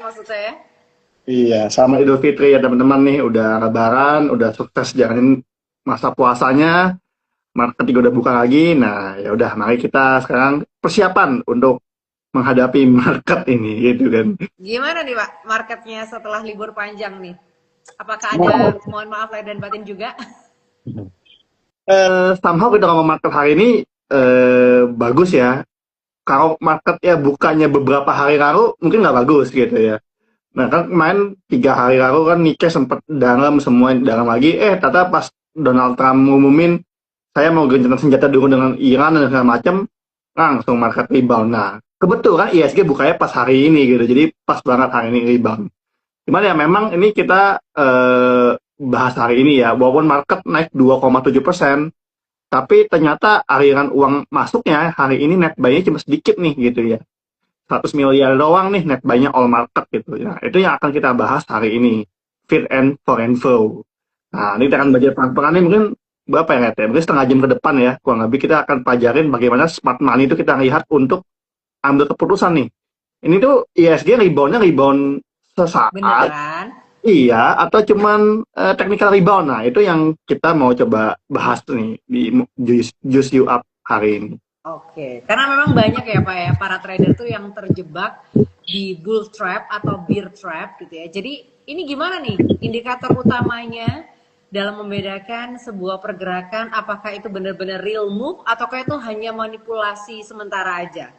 maksudnya ya? Iya, sama Idul Fitri ya teman-teman nih, udah Lebaran, udah sukses jalanin masa puasanya, market juga udah buka lagi. Nah, ya udah, mari kita sekarang persiapan untuk menghadapi market ini, gitu kan. Gimana nih Pak, marketnya setelah libur panjang nih? Apakah ada, Nah, mohon maaf lahir dan batin juga? somehow kita ngomong market hari ini bagus ya. Kalau market ya bukanya beberapa hari lalu mungkin nggak bagus gitu ya. Nah kan kemarin 3 hari lalu kan Nikkei sempat dalam semua dalam lagi. Ternyata pas Donald Trump ngumumin saya mau gencatan senjata dulu dengan Iran dan segala macam, langsung market rebound. Nah kebetulan ISG bukanya pas hari ini gitu. Jadi pas banget hari ini rebound. Cuman ya memang ini kita bahas hari ini ya. Walaupun market naik 2,7%, tapi ternyata aliran uang masuknya hari ini net buy-nya cuma sedikit nih gitu ya. 100 miliar doang nih net buy-nya all market gitu. Nah, itu yang akan kita bahas hari ini. Fit and foreign flow. Nah, ini kita akan belajar pelan-pelan nih mungkin berapa ya, Red, ya? Mungkin setengah jam ke depan ya. Kurang lebih kita akan pelajarin bagaimana smart money itu kita lihat untuk ambil keputusan nih. Ini tuh ISG rebound-nya rebound sesaat, Beneran? iya, atau cuman technical rebound. Nah, itu yang kita mau coba bahas nih di Juice You Up hari ini. Oke, karena memang banyak ya Pak ya, para trader tuh yang terjebak di bull trap atau bear trap gitu ya. Jadi ini gimana nih indikator utamanya dalam membedakan sebuah pergerakan apakah itu benar-benar real move ataukah itu hanya manipulasi sementara aja?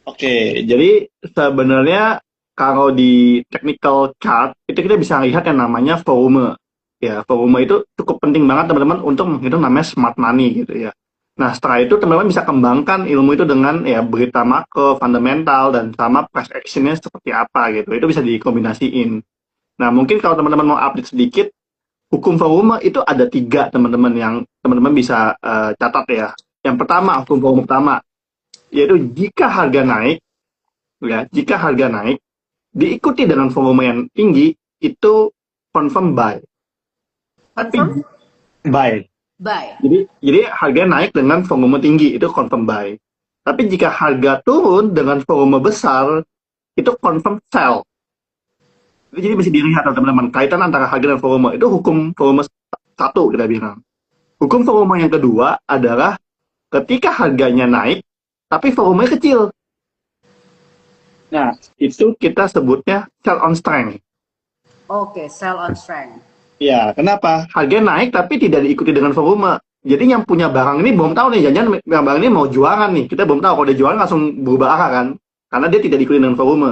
Oke, jadi sebenarnya kalau di technical chart itu kita bisa lihat yang namanya volume. Ya, volume itu cukup penting banget teman-teman untuk menghitung namanya smart money gitu ya. Nah, setelah itu teman-teman bisa kembangkan ilmu itu dengan ya berita makro, fundamental, dan sama price action-nya seperti apa gitu. Itu bisa dikombinasiin. Nah, mungkin kalau teman-teman mau update sedikit, hukum volume itu ada 3 teman-teman yang teman-teman bisa catat ya. Yang pertama, hukum volume pertama, yaitu jika harga naik diikuti dengan volume yang tinggi, itu confirm buy. Tapi Confirm? buy. Buy. Jadi harga naik dengan volume tinggi itu confirm buy. Tapi jika harga turun dengan volume besar itu confirm sell. Jadi bisa dilihat teman-teman kaitan antara harga dan volume itu hukum volume satu kita bilang. Hukum volume yang kedua adalah ketika harganya naik tapi volumenya kecil. Nah, itu kita sebutnya sell on strength. Oke, sell on strength. Ya, kenapa? Harga naik tapi tidak diikuti dengan volume. Jadi yang punya barang ini belum tahu nih, jangan barang ini mau jualan nih. Kita belum tahu kalau dia jualan langsung berubah arah kan. Karena dia tidak diikuti dengan volume.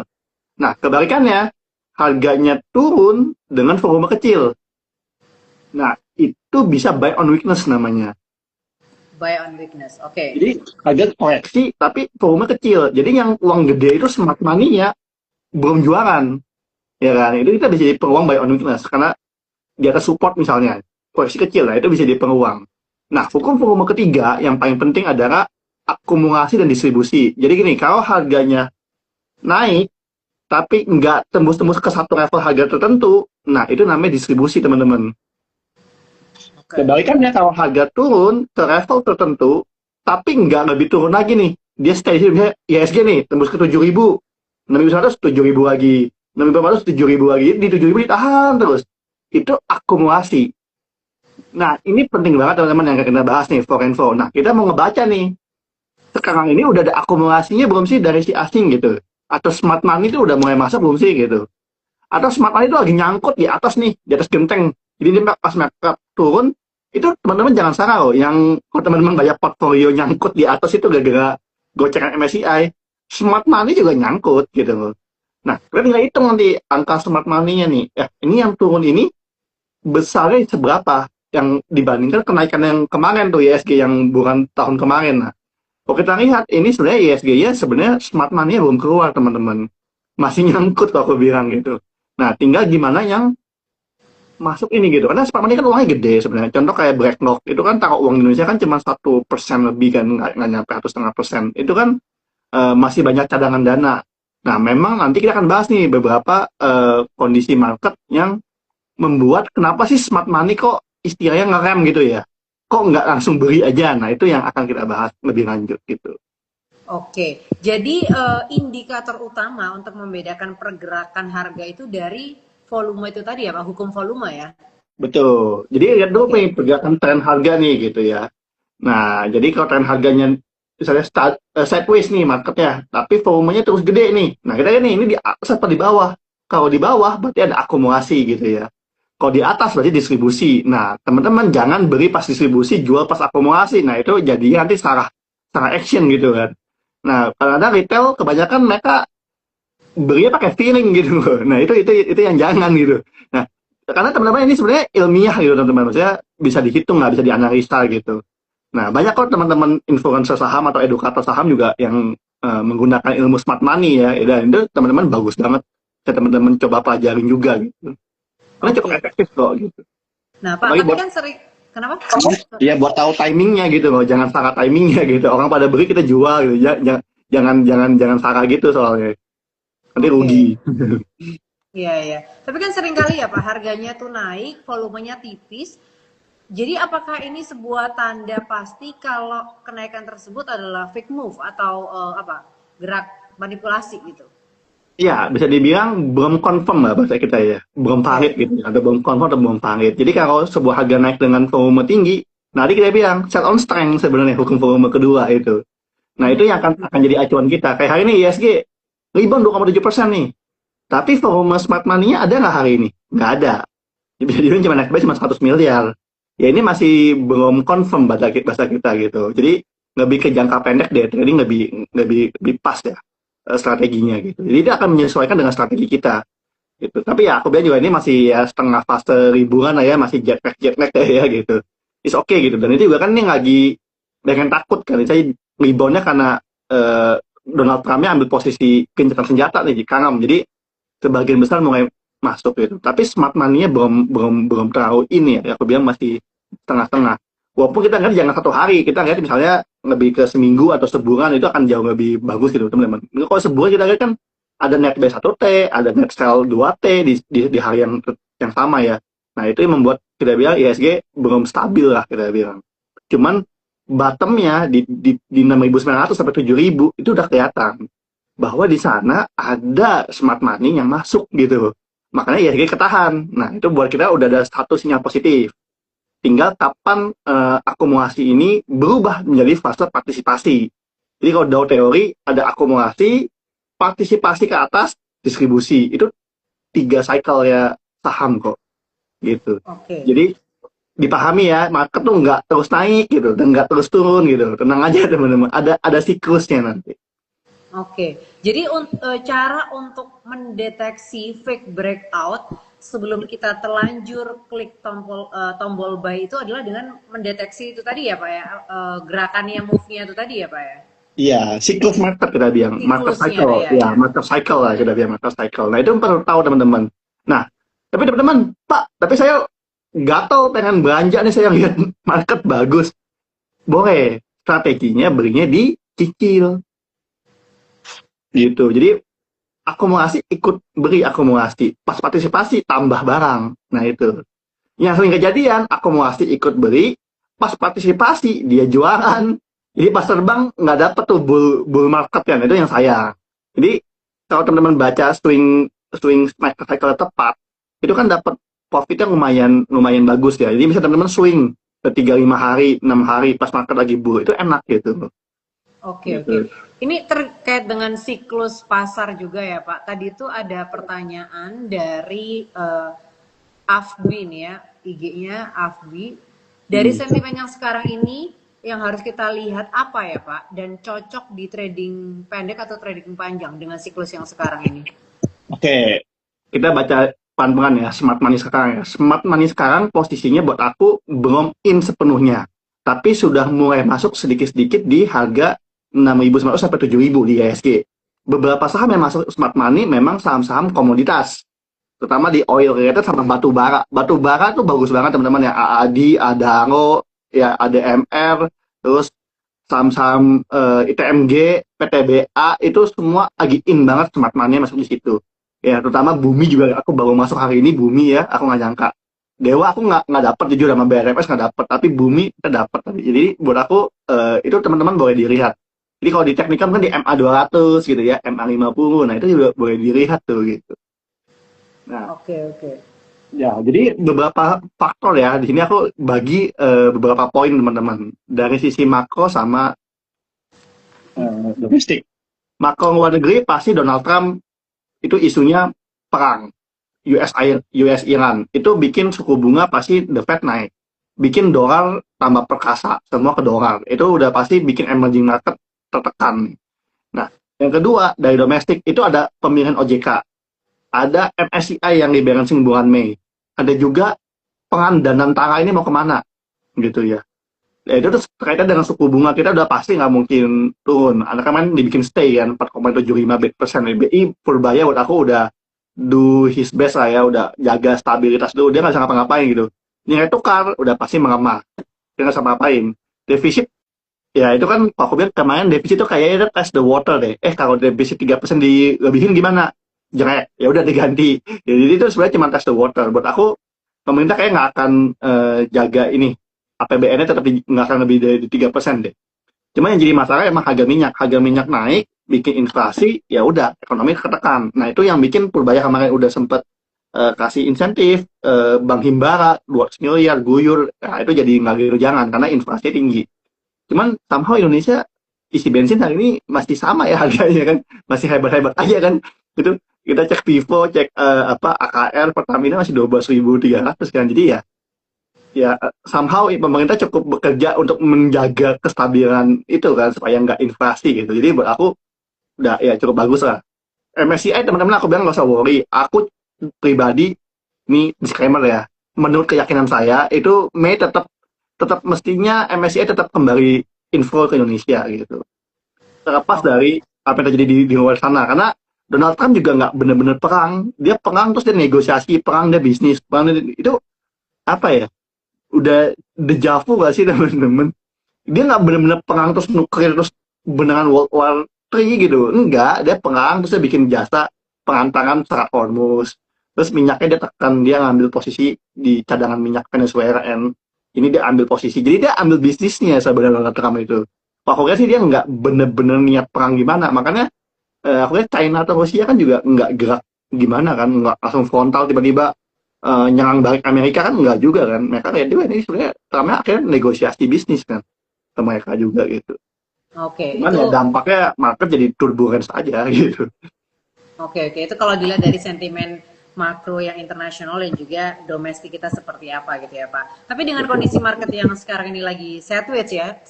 Nah, kebalikannya, harganya turun dengan volume kecil. Nah, itu bisa buy on weakness namanya. Buy on weakness. Oke. Jadi harga koreksi tapi volume kecil. Jadi yang uang gede itu smart money ya belum jualan. Ya kan? Itu kita bisa jadi peluang buy on weakness karena di atas support misalnya, koreksi kecil lah, itu bisa jadi peluang. Nah, hukum volume ketiga yang paling penting adalah akumulasi dan distribusi. Jadi gini, kalau harganya naik, tapi nggak tembus-tembus ke satu level harga tertentu, nah itu namanya distribusi, teman-teman. Oke. Kebalikannya, kalau harga turun ke level tertentu, tapi nggak lebih turun lagi nih, dia stay di misalnya ISG nih, tembus ke 7.000, 6.100, 7.000 lagi, 6.400, 7.000 lagi, di 7.000 ditahan terus. Itu akumulasi. Nah, ini penting banget teman-teman yang kita bahas nih, foreign flow. Nah, kita mau ngebaca nih, sekarang ini udah ada akumulasinya belum sih dari si asing gitu? Atau smart money itu udah mulai masuk belum sih gitu? Atau smart money itu lagi nyangkut di atas nih, di atas genteng. Jadi ini pas market turun, itu teman-teman jangan salah loh, yang kalau teman-teman banyak portfolio nyangkut di atas itu gara-gara gocekan MSCI, smart money juga nyangkut gitu loh. Nah, kita tinggal hitung nanti angka smart money-nya nih. Ya, ini yang turun ini besarnya seberapa yang dibandingkan kenaikan yang kemarin tuh ISG yang bukan tahun kemarin. Nah, kalau kita lihat ini sebenarnya ISG-nya sebenarnya smart money belum keluar teman-teman, masih nyangkut kalau aku bilang gitu. Nah, tinggal gimana yang masuk ini gitu, karena smart money kan uangnya gede sebenarnya. Contoh kayak BlackRock itu kan taruh uang Indonesia kan cuma 1% lebih kan, nggak nyampe 1,5%. Itu kan masih banyak cadangan dana. Nah, memang nanti kita akan bahas nih beberapa kondisi market yang membuat kenapa sih smart money kok istilahnya ngerem gitu ya, kok nggak langsung beli aja. Nah, itu yang akan kita bahas lebih lanjut gitu. Oke, jadi indikator utama untuk membedakan pergerakan harga itu dari volume itu tadi ya Pak, hukum volume ya? Betul. Jadi lihat dulu Oke, nih pergerakan tren harga nih gitu ya. Nah, jadi kalau tren harganya misalnya sideways nih marketnya, tapi volumenya terus gede nih. Nah, kita lihat nih ini di atas apa di bawah. Kalau di bawah berarti ada akumulasi gitu ya. Kalau di atas berarti distribusi. Nah, teman-teman jangan beli pas distribusi, jual pas akumulasi. Nah, itu jadi nanti salah salah action gitu kan. Nah, kalau ada retail kebanyakan mereka belinya pakai feeling gitu loh. Nah, itu yang jangan gitu. Nah, karena teman-teman ini sebenarnya ilmiah gitu teman-teman. Maksudnya bisa dihitung lah, bisa dianalisa gitu. Nah, banyak kok teman-teman influencer saham atau edukator saham juga yang menggunakan ilmu smart money ya. Dan itu teman-teman bagus banget. Saya teman-teman coba pelajarin juga gitu. Karena cukup oke. efektif kok gitu. Nah Pak, Apalagi tapi buat kan sering, kenapa? ya buat tahu timingnya gitu loh. Jangan salah timingnya gitu. Orang pada beli kita jual gitu. Jangan salah gitu soalnya. Nanti rugi. Oke, iya ya. Tapi kan sering kali ya Pak, harganya tuh naik, volumenya tipis. Jadi apakah ini sebuah tanda pasti kalau kenaikan tersebut adalah fake move atau apa gerak manipulasi gitu? Iya, bisa dibilang belum confirm lah bahasa kita ya. Belum valid Oke, gitu. Atau belum confirm atau belum valid. Jadi kalau sebuah harga naik dengan volume tinggi, nanti kita bilang sell on strength sebenarnya hukum volume kedua itu. Nah itu yang akan jadi acuan kita. Kayak hari ini ISG rebound 2,7% nih. Tapi volume smart money-nya ada nggak hari ini? Nggak ada. Jadi bisa dibilang cuma naik cuma 100 miliar. Ya ini masih belum confirm bahasa kita gitu. Jadi lebih ke jangka pendek deh, trading lebih pas ya strateginya gitu. Jadi dia akan menyesuaikan dengan strategi kita gitu. Tapi ya aku bilang juga ini masih ya setengah fase ribuan lah ya, masih jet lag ya gitu. It's okay gitu. Dan itu juga kan ini lagi pengen takut kan. Saya reboundnya karena Donald Trumpnya ambil posisi gencatan senjata nih di Kangam. Jadi sebagian besar mulai masuk gitu. Tapi smart money-nya belum terlalu ini ya. Aku bilang masih setengah-setengah. Walaupun kita lihat jangan satu hari, kita lihat misalnya lebih ke seminggu atau sebulan itu akan jauh lebih bagus gitu teman-teman. Kalau sebulan kita lihat kan ada net buy 1T, ada net sell 2T di hari yang sama ya. Nah itu yang membuat kita bilang ISG belum stabil lah kita bilang. Cuman bottomnya di 6.900 sampai 7.000 itu udah kelihatan bahwa di sana ada smart money yang masuk gitu. Makanya ISG ketahan. Nah, itu buat kita udah ada satu sinyal positif. Tinggal kapan akumulasi ini berubah menjadi fase partisipasi. Jadi kalau Dow teori ada akumulasi, partisipasi ke atas, distribusi. Itu 3 cycle ya saham kok gitu. oke. Jadi dipahami ya, market tuh nggak terus naik gitu dan nggak terus turun gitu. Tenang aja teman-teman, ada siklusnya nanti. Oke, jadi cara untuk mendeteksi fake breakout sebelum kita terlanjur klik tombol buy itu adalah dengan mendeteksi itu tadi ya Pak ya, gerakannya, move-nya itu tadi ya Pak ya, Iya, siklus market kita bilang, market siklusnya cycle, ya ya ya. market cycle lah kita bilang market cycle. Nah itu perlu tahu teman-teman. Nah, tapi teman-teman, Pak, tapi saya gatel pengen belanja nih saya lihat market bagus. Boleh, strateginya belinya dicicil gitu. Jadi akumulasi ikut beri akumulasi, pas partisipasi tambah barang. Nah itu. Yang sering kejadian akumulasi ikut beli, pas partisipasi dia jualan. Jadi pas terbang nggak dapet tuh bull market kan, itu yang sayang. Jadi kalau teman-teman baca swing swing cycle tepat, itu kan dapat profitnya lumayan lumayan bagus ya. Jadi bisa teman-teman swing ke 3 5 hari, 6 hari pas market lagi bull itu enak gitu. Oke, oke. Gitu. Ini terkait dengan siklus pasar juga ya Pak. Tadi itu ada pertanyaan dari Afbi nih ya, IG-nya Afbi. Dari Hmm. sentimen yang sekarang ini, yang harus kita lihat apa ya Pak? Dan cocok di trading pendek atau trading panjang dengan siklus yang sekarang ini? Oke, kita baca pelan-pelan ya, smart money sekarang ya. Smart money sekarang posisinya buat aku belum in sepenuhnya. Tapi sudah mulai masuk sedikit-sedikit di harga 6.900 sampai 7.000 di ISG. Beberapa saham yang masuk smart money memang saham-saham komoditas. Terutama di oil related sama batu bara. Batu bara tuh bagus banget teman-teman ya. AAD, Adaro, ya ADMR, terus saham-saham ITMG, PTBA itu semua lagi in banget smart money masuk di situ. Ya, terutama Bumi juga aku baru masuk hari ini Bumi ya, aku nggak nyangka. Dewa aku nggak dapet jujur sama BRFS nggak dapet, tapi Bumi kita dapet tadi. Jadi buat aku itu teman-teman boleh dilihat. Jadi kalau di teknikal kan di MA 200 gitu ya, MA 50. Nah, itu juga boleh dilihat tuh gitu. Nah, Oke, oke. ya, jadi beberapa faktor ya. Di sini aku bagi beberapa poin teman-teman. Dari sisi makro sama domestik. Makro luar negeri pasti Donald Trump itu isunya perang US Iran. Itu bikin suku bunga pasti the Fed naik. Bikin dolar tambah perkasa, semua ke dolar. Itu udah pasti bikin emerging market tertekan. Nah, yang kedua dari domestik itu ada pemilihan OJK. Ada MSCI yang rebalancing bulan Mei. Ada juga pengandanan tara ini mau kemana gitu ya. Ya itu tuh terkaitan dengan suku bunga kita udah pasti nggak mungkin turun. Anak kemarin dibikin stay kan 4,75%. BI Purbaya buat aku udah do his best lah ya, udah jaga stabilitas dulu. Dia nggak bisa ngapa-ngapain gitu. Nilai tukar udah pasti melemah. Dia nggak bisa ngapain. Defisit ya itu kan aku bilang kemarin defisit itu kayaknya test the water deh. Kalau defisit 3% dilebihin gimana? Jelek. Ya udah diganti. Ya, jadi itu sebenarnya cuma test the water. Buat aku pemerintah kayak nggak akan jaga ini APBN-nya tetap nggak akan lebih dari 3% deh. Cuma yang jadi masalah emang harga minyak naik, bikin inflasi, ya udah ekonomi ketekan. Nah itu yang bikin Purbaya kemarin udah sempet kasih insentif, Bank Himbara 200 miliar guyur, nah itu jadi nggak gitu jangan karena inflasi tinggi. Cuman somehow Indonesia isi bensin hari ini masih sama ya harganya kan, masih hebat-hebat aja kan. Itu kita cek Vivo, cek AKR, Pertamina masih 12.300 kan. Jadi ya somehow pemerintah cukup bekerja untuk menjaga kestabilan itu kan supaya nggak inflasi gitu. Jadi buat aku udah ya cukup bagus lah. MSCI teman-teman aku bilang nggak usah worry. Aku pribadi ini disclaimer ya. Menurut keyakinan saya itu Mei tetap tetap mestinya MSCI tetap kembali inflow ke Indonesia gitu. Terlepas dari apa yang terjadi di luar sana karena Donald Trump juga nggak benar-benar perang. Dia perang terus dia negosiasi, perang dia bisnis, itu apa ya? Udah dejavu gak sih temen-temen? Dia nggak bener-bener perang terus nuklir terus beneran World War 3 gitu. Enggak, dia perang terus dia bikin jasa pengantaran Selat Hormuz. Terus minyaknya dia tekan, dia ngambil posisi di cadangan minyak Venezuela and ini dia ambil posisi. Jadi dia ambil bisnisnya sebenarnya Trump itu. Aku kira sih dia nggak bener-bener niat perang gimana. Makanya aku lihat China atau Rusia kan juga nggak gerak gimana kan, nggak langsung frontal tiba-tiba nyerang balik Amerika kan nggak juga kan. Mereka lihat juga ini sebenarnya Trumpnya akhirnya negosiasi bisnis kan ke mereka juga gitu. Oke, Cuman itu ya dampaknya market jadi turbulence aja gitu. oke, itu kalau dilihat dari sentimen makro yang internasional dan juga domestik kita seperti apa gitu ya Pak. Tapi dengan kondisi market yang sekarang ini lagi sideways ya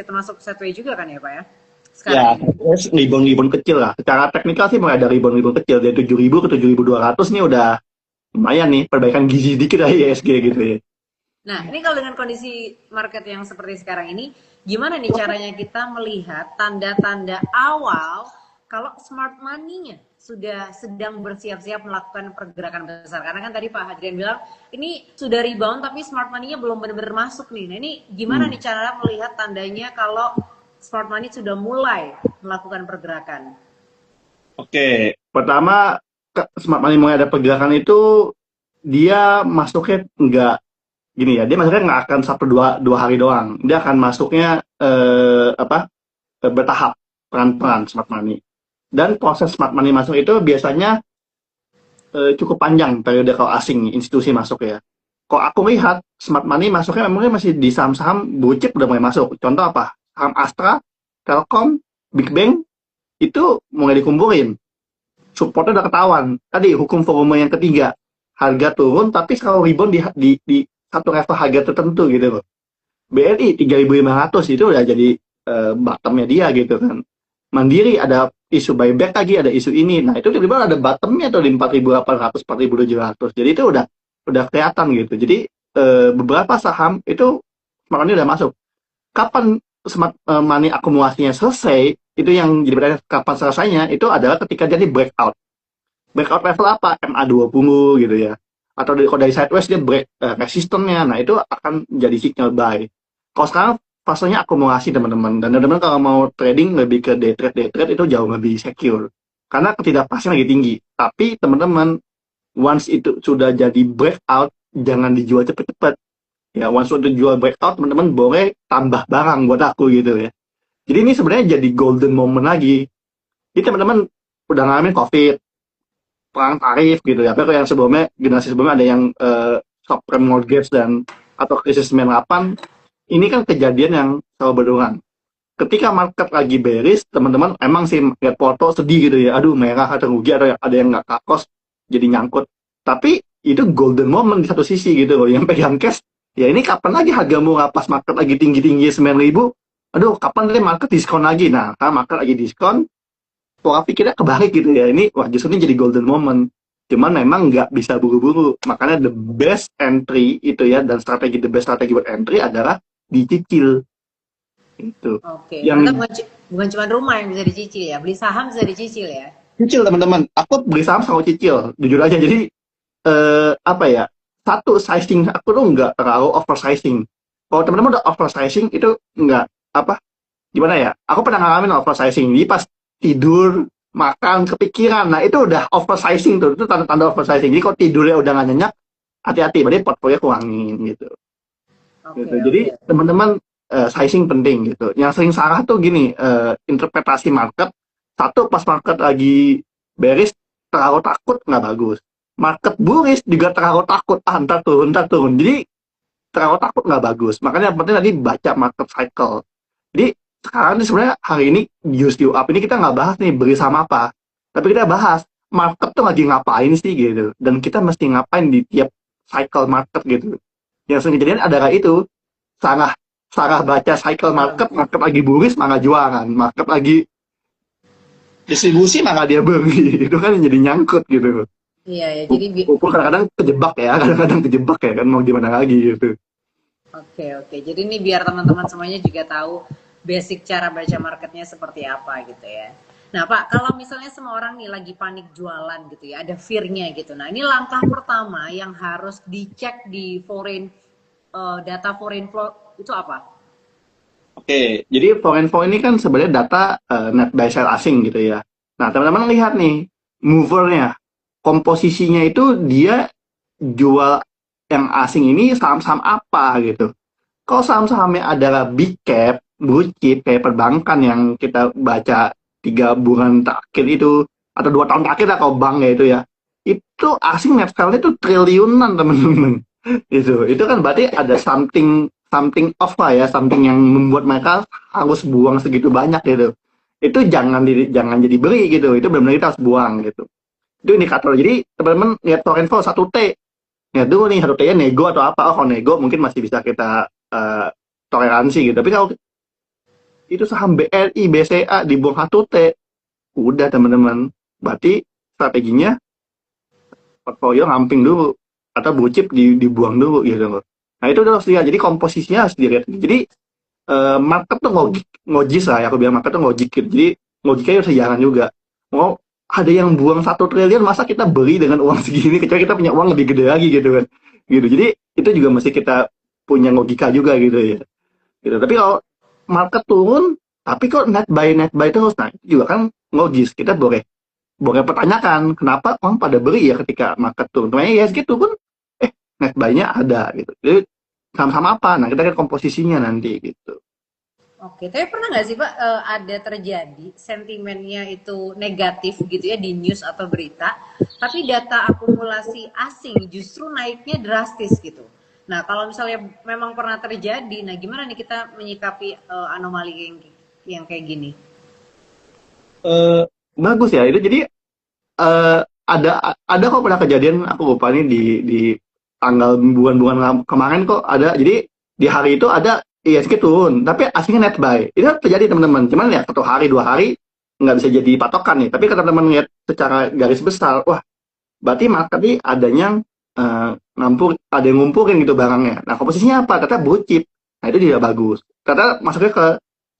termasuk sideways juga kan ya Pak ya? Sekarang Ya, ini. rebound kecil lah. Secara teknikal sih mulai dari rebound kecil dari 7.000 ke 7.200 nih udah lumayan nih perbaikan gizi dikit lah ISG gitu ya. Nah, ini kalau dengan kondisi market yang seperti sekarang ini, gimana nih caranya kita melihat tanda-tanda awal kalau smart money-nya sudah sedang bersiap-siap melakukan pergerakan besar? Karena kan tadi Pak Hadrian bilang, ini sudah rebound tapi smart money-nya belum benar-benar masuk nih. Nah, ini gimana nih cara melihat tandanya kalau smart money sudah mulai melakukan pergerakan? Oke, pertama smart money mulai ada pergerakan itu dia masuknya nggak gini ya, dia masuknya nggak akan satu dua hari doang. Dia akan masuknya bertahap pelan-pelan smart money. Dan proses smart money masuk itu biasanya cukup panjang periode kalau asing institusi masuk ya. Kalau aku lihat smart money masuknya memangnya masih di saham-saham blue chip udah mulai masuk. Contoh apa? Saham Astra, Telkom, Big Bang itu mulai dikumpulin. Supportnya udah ketahuan. Tadi hukum volume yang ketiga, harga turun tapi kalau rebound di satu level harga tertentu gitu loh. BRI 3.500 itu udah jadi bottomnya dia gitu kan. Mandiri ada isu buyback lagi, ada isu ini. Nah itu tiba-tiba ada bottomnya tuh di 4.800, 4.700. Jadi itu udah kelihatan gitu. Jadi beberapa saham itu smart money udah masuk. Kapan smart money akumulasinya selesai? Itu yang jadi pertanyaan kapan selesainya? Itu adalah ketika jadi breakout. Breakout level apa? MA20 gitu ya. Atau kalau dari sideways dia break resistennya. Nah itu akan jadi signal buy. Kalau sekarang fasenya akumulasi teman-teman. Dan teman-teman kalau mau trading lebih ke day trade itu jauh lebih secure. Karena ketidakpastian lagi tinggi. Tapi teman-teman, once itu sudah jadi breakout, jangan dijual cepet-cepet. Ya, once sudah jual breakout, teman-teman boleh tambah barang buat aku gitu ya. Jadi ini sebenarnya jadi golden moment lagi. Jadi teman-teman udah ngalamin COVID, perang tarif gitu ya. Tapi yang sebelumnya, generasi sebelumnya ada yang subprime mortgage dan atau krisis 98, ini kan kejadian yang selalu berulang. Ketika market lagi bearish, teman-teman emang sih lihat foto sedih gitu ya. Aduh, merah atau rugi, ada yang nggak kakos jadi nyangkut. Tapi itu golden moment di satu sisi gitu loh. Yang pegang cash, ya ini kapan lagi harga murah pas market lagi tinggi-tinggi 9.000. Aduh, kapan deh market diskon lagi? Nah, karena market lagi diskon, pola pikirnya kebalik gitu ya. Ini, wah justru ini jadi golden moment. Cuman memang nggak bisa buru-buru. Makanya the best entry itu ya, dan the best strategi buat entry adalah dicicil. Itu. Oke, ternyata Yang bukan cuma rumah yang bisa dicicil ya, beli saham bisa dicicil ya. cicil teman-teman. Aku beli saham sama cicil, jujur aja. Jadi apa ya? Satu, sizing aku tuh nggak terlalu oversizing. Kalau teman-teman udah oversizing itu nggak apa? Gimana ya? Aku pernah ngalamin oversizing. Jadi pas tidur, makan, kepikiran. Nah itu udah oversizing tuh. Itu tanda-tanda oversizing. Jadi kalau tidurnya udah nggak nyenyak, hati-hati. Berarti portfolio kurangin gitu. Oke, Gitu. Jadi oke. teman-teman sizing penting gitu. Yang sering salah tuh gini, interpretasi market. Satu, pas market lagi bearish terlalu takut nggak bagus. Market bullish juga terlalu takut, ntar turun, ntar turun. Jadi terlalu takut nggak bagus. Makanya yang penting tadi baca market cycle. Jadi sekarang ini sebenarnya hari ini use you up ini kita nggak bahas nih beri sama apa, tapi kita bahas market tuh lagi ngapain sih gitu, dan kita mesti ngapain di tiap cycle market gitu. Yang sering kejadian adalah itu, salah salah baca cycle market. Paham. Market lagi bullish malah jualan, market lagi distribusi malah dia beli. Itu kan jadi nyangkut gitu. Iya ya, jadi Walaupun kadang-kadang kejebak ya, kadang-kadang kejebak ya kan, mau gimana lagi gitu. oke, oke. Jadi ini biar teman-teman semuanya juga tahu basic cara baca marketnya seperti apa gitu ya. Nah Pak, kalau misalnya semua orang nih lagi panik jualan gitu ya, ada fear-nya gitu. Nah ini langkah pertama yang harus dicek di data foreign flow itu apa? Oke, jadi foreign flow ini kan sebenarnya data net buy sell asing gitu ya. Nah, teman-teman lihat nih, movernya, komposisinya itu dia jual yang asing ini saham-saham apa gitu. Kalau saham-sahamnya adalah big cap, blue chip, kayak perbankan yang kita baca 3 bulan terakhir itu, atau 2 tahun terakhir lah kalau bank ya, itu asing net sell itu triliunan teman-teman. Itu kan berarti ada something something off lah ya, something yang membuat mereka harus buang segitu banyak gitu. Itu jangan jadi beli gitu, itu benar-benar kita harus buang gitu. Itu indikator. Jadi teman-teman lihat torrent flow 1T, lihat dulu nih 1T nya nego atau apa. Oh kalau nego mungkin masih bisa kita toleransi gitu, tapi kalau itu saham BRI, BCA dibuang 1T, udah teman-teman, berarti strateginya portfolio ngamping dulu atau blue chip dibuang dulu gitu. Nah itu harus lihat. Jadi komposisinya harus dilihat. Jadi market tuh ngojis lah ya, aku bilang market tuh ngojik gitu. Jadi logikanya harus sejalan juga. Mau ada yang buang 1 triliun, masa kita beli dengan uang segini, kecuali kita punya uang lebih gede lagi gitu kan. Gitu. Jadi itu juga mesti kita punya logika juga gitu ya. Gitu. Tapi kalau market turun, tapi kok net buy terus, nah itu juga kan logis. Kita boleh boleh pertanyakan kenapa orang pada beli ya ketika market turun. Makanya ISG turun, net buy-nya ada gitu. Jadi sama-sama apa? Nah kita lihat komposisinya nanti gitu. Oke, tapi pernah nggak sih Pak ada terjadi sentimennya itu negatif gitu ya di news atau berita, tapi data akumulasi asing justru naiknya drastis gitu. Nah, kalau misalnya memang pernah terjadi, nah gimana nih kita menyikapi anomali yang kayak gini? Bagus ya itu. Jadi ada kok pernah kejadian, aku lupa nih di tanggal bulan-bulan kemarin kok ada. Jadi di hari itu ada ISG turun tapi aslinya net buy. Itu terjadi teman-teman, cuman ya 1 hari 2 hari nggak bisa jadi patokan nih. Tapi kalau teman-teman lihat secara garis besar, wah berarti market ini adanya ada yang ngumpulin gitu barangnya. Nah komposisinya apa? Ternyata blue chip. Nah itu juga bagus. Ternyata masuknya ke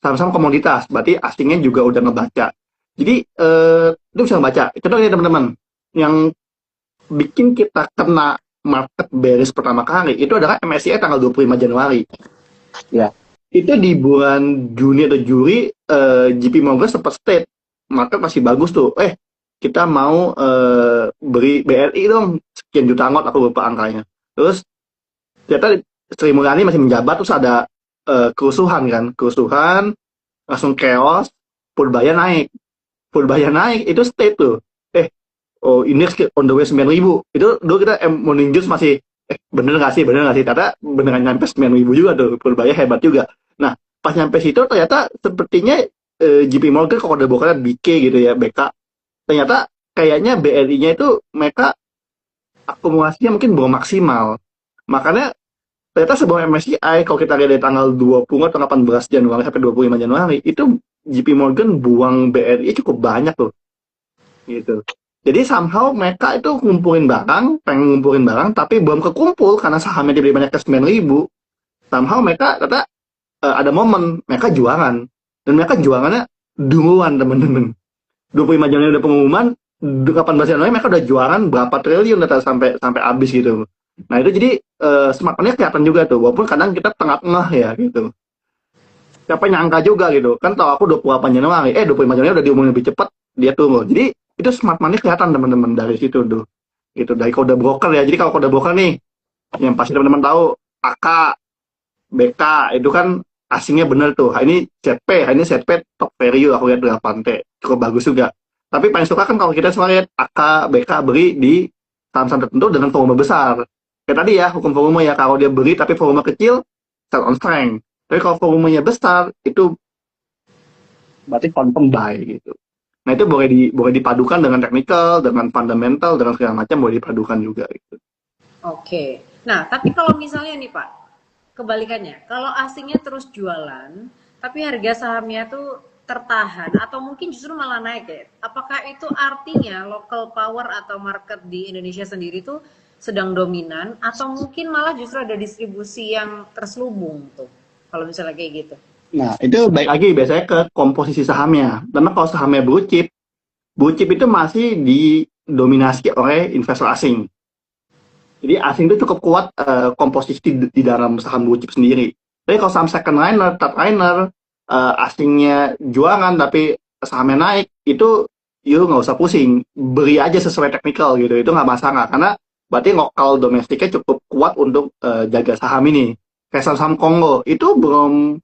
saham-saham komoditas, berarti asingnya juga udah ngebaca. Jadi itu bisa baca. Contohnya teman-teman, yang bikin kita kena market bearish pertama kali itu adalah MSCI tanggal 25 Januari. Ya. Itu di bulan Juni atau Juli, JP Morgan sempat state market masih bagus tuh. Kita mau beri BRI dong sekian juta ngot, aku lupa angkanya. Terus ternyata Sri Mulyani masih menjabat, terus ada kerusuhan kan, kerusuhan langsung chaos, Purbaya naik. Purbaya naik, itu stay tuh. Oh indeks on the way 9.000. Itu dulu kita Morning Juice masih, bener nggak sih? Ternyata beneran nyampe 9.000 juga tuh. Purbaya hebat juga. Nah, pas nyampe situ ternyata sepertinya JP Morgan kalau udah bukan BK gitu ya, BK. Ternyata kayaknya BRI-nya itu mereka akumulasinya mungkin belum maksimal. Makanya ternyata sebelum MSCI kalau kita lihat dari tanggal 20 atau 18 Januari sampai 25 Januari itu JP Morgan buang BRI cukup banyak tuh gitu. Jadi somehow mereka itu ngumpulin barang, pengen ngumpulin barang, tapi belum kekumpul karena sahamnya dibeli banyak ke 9.000. Somehow mereka kata ada momen mereka jualan dan mereka jualannya duluan teman-teman. 25 Januari udah pengumuman, 18 Januari mereka udah jualan berapa triliun data sampai sampai habis gitu. Nah itu jadi smart money kelihatan juga tuh, walaupun kadang kita tengah-tengah ya gitu. Siapa nyangka juga gitu, kan tau aku 28 Januari, 25 Januari udah diumumin lebih cepat, dia tunggu. Jadi itu smart money kelihatan teman-teman dari situ tuh. Gitu, dari kode broker ya. Jadi kalau kode broker nih, yang pasti teman-teman tahu, AK, BK, itu kan asingnya bener tuh. Ini ZP, ini ZP top value, aku lihat 8T. Cukup bagus juga. Tapi paling suka kan kalau kita semua lihat AK, BK beri di saham-saham tertentu dengan volume besar. Kayak tadi ya, hukum volume ya. Kalau dia beri tapi volume kecil, sell on strength. Tapi kalau volumenya besar, itu berarti confirm buy gitu. Nah itu boleh dipadukan dengan technical, dengan fundamental, dengan segala macam boleh dipadukan juga gitu. Oke. Nah, tapi kalau misalnya nih Pak, kebalikannya, kalau asingnya terus jualan, tapi harga sahamnya tuh tertahan atau mungkin justru malah naik ya. Apakah itu artinya local power atau market di Indonesia sendiri tuh sedang dominan atau mungkin malah justru ada distribusi yang terselubung tuh? Kalau misalnya kayak gitu. Nah itu baik lagi biasanya ke komposisi sahamnya. Karena kalau sahamnya blue chip itu masih didominasi oleh investor asing. Jadi asing itu cukup kuat komposisi di dalam saham blue chip sendiri. Tapi kalau saham second liner, third liner, asingnya jualan tapi sahamnya naik, itu you nggak usah pusing, beri aja sesuai teknikal gitu, itu nggak masalah karena berarti lokal domestiknya cukup kuat untuk jaga saham ini. Kayak saham Kongo itu belum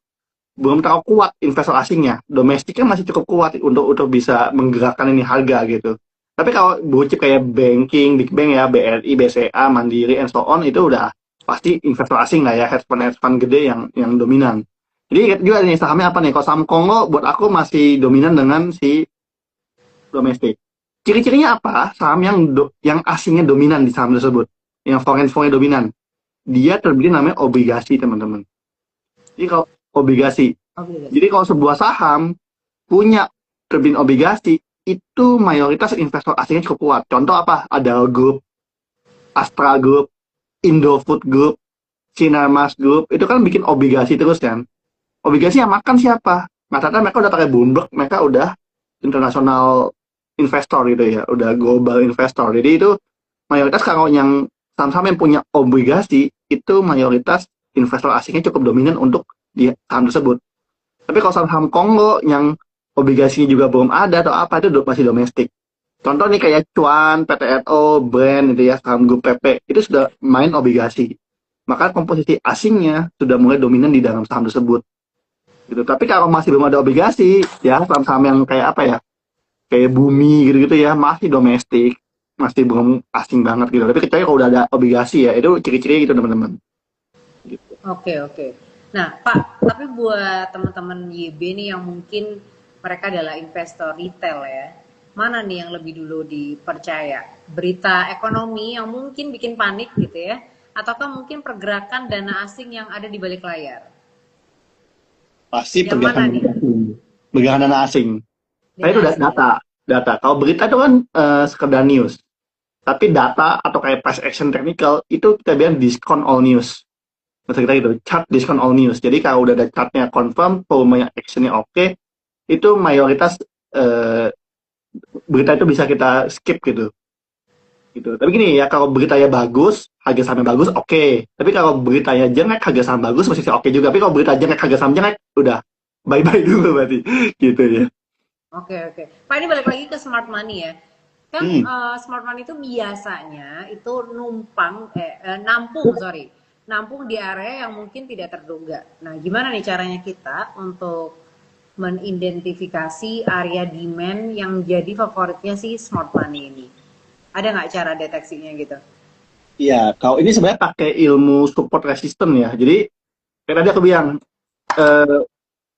belum terlalu kuat investor asingnya, domestiknya masih cukup kuat untuk bisa menggerakkan ini harga gitu. Tapi kalau blue chip kayak banking, big bank ya, BRI, BCA, Mandiri, and so on itu udah pasti investor asing lah ya, hedge fund gede yang dominan. Jadi juga nih sahamnya apa nih? Kalau saham Kongo buat aku masih dominan dengan si domestik. Ciri-cirinya apa? Saham yang asingnya dominan di saham tersebut, yang foreign dominan. Dia terbit namanya obligasi teman-teman. Jadi kalau obligasi, Oke. jadi kalau sebuah saham punya terbit obligasi itu mayoritas investor asingnya cukup kuat. Contoh apa? Ada Group, Astra Group, Indofood Group, Sinarmas Group, itu kan bikin obligasi terus kan. Obligasi yang makan siapa? Ternyata mereka udah pakai Bloomberg, mereka udah internasional investor gitu ya, udah global investor. Jadi itu mayoritas kalau yang saham-saham yang punya obligasi itu mayoritas investor asingnya cukup dominan untuk di saham tersebut. Tapi kalau saham-saham Kongo yang obligasinya juga belum ada atau apa itu masih domestik. Contoh nih kayak Cuan, PTNO, Brand itu ya, saham grup PP itu sudah main obligasi. Maka komposisi asingnya sudah mulai dominan di dalam saham tersebut. Gitu. Tapi kalau masih belum ada obligasi, ya saham-saham yang kayak apa ya, kayak Bumi gitu-gitu ya, masih domestik, masih belum asing banget gitu. Tapi kecuali kalau udah ada obligasi ya, itu ciri-ciri gitu teman-teman. Gitu. Oke, oke. Nah, Pak, tapi buat teman-teman YB nih yang mungkin mereka adalah investor retail ya, mana nih yang lebih dulu dipercaya? Berita ekonomi yang mungkin bikin panik gitu ya, ataukah mungkin pergerakan dana asing yang ada di balik layar? Pasti Yang mana nih? pergerakan dana asing. Nah itu Dana asing ya? data. Kalau berita itu kan sekedar news. Tapi data atau kayak price action technical itu kita bilang discount all news. Maksud kita gitu, chart discount all news. Jadi kalau udah ada chartnya confirm, volumenya actionnya oke, itu mayoritas berita itu bisa kita skip gitu. Gitu. Tapi gini ya, kalau beritanya bagus, harga sahamnya bagus, oke. Tapi kalau beritanya jelek, harga saham bagus, masih oke juga. Tapi kalau berita jelek, harga saham jelek, udah bye-bye dulu berarti. Gitu ya. Oke, oke. Pak, ini balik lagi ke smart money ya. Kan smart money itu biasanya itu nampung di area yang mungkin tidak terduga. Nah, gimana nih caranya kita untuk menidentifikasi area demand yang jadi favoritnya si smart money ini? Ada nggak cara deteksinya gitu? Iya, kalau ini sebenarnya pakai ilmu support resistance ya. Jadi kayak tadi aku bilang, eh,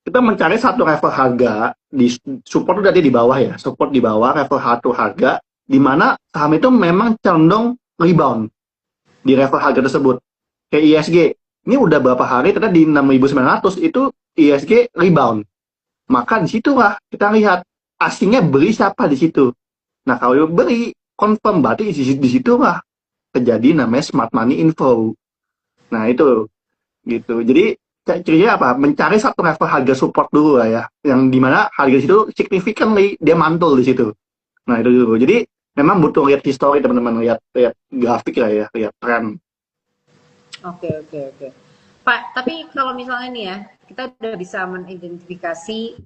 kita mencari satu level harga di support itu tadi di bawah ya, support di bawah level satu harga, di mana saham itu memang condong rebound di level harga tersebut. Kayak ISG, ini udah berapa hari ternyata di 6.900 itu ISG rebound. Maka disitulah kita lihat asingnya beli siapa di situ. Nah kalau beli confirm berarti di situlah terjadi namanya smart money info. Nah itu gitu. Jadi cirinya apa? Mencari satu level harga support dulu lah ya, yang dimana harga di situ significantly dia mantul di situ. Nah itu dulu. Jadi memang butuh lihat histori teman-teman, lihat lihat grafik lah ya, lihat tren. Oke, oke, oke. Pak, tapi kalau misalnya nih ya, kita udah bisa mengidentifikasi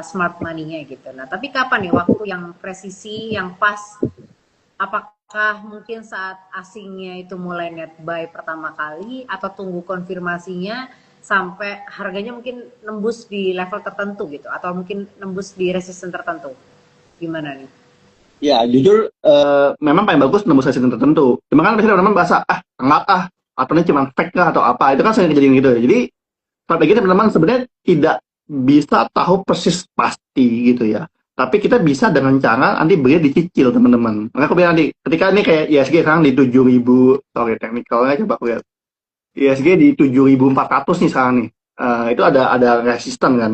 smart money-nya gitu. Nah, tapi kapan nih waktu yang presisi, yang pas? Apakah mungkin saat asingnya itu mulai net buy pertama kali, atau tunggu konfirmasinya sampai harganya mungkin nembus di level tertentu gitu, atau mungkin nembus di resisten tertentu? Gimana nih? Ya jujur memang paling bagus nembus resisten tertentu. Cuma kan biasanya teman-teman bahasa enggak atau ini cuma fake kah atau apa, itu kan sering kejadian gitu. Jadi strategi teman-teman sebenarnya tidak bisa tahu persis pasti gitu ya. Tapi kita bisa dengan cara nanti beli dicicil teman-teman. Makanya aku bilang nanti ketika ini kayak ISG sekarang di 7.000, sorry teknikalnya coba aku lihat. ISG di 7.400 nih sekarang nih. Itu ada resisten kan.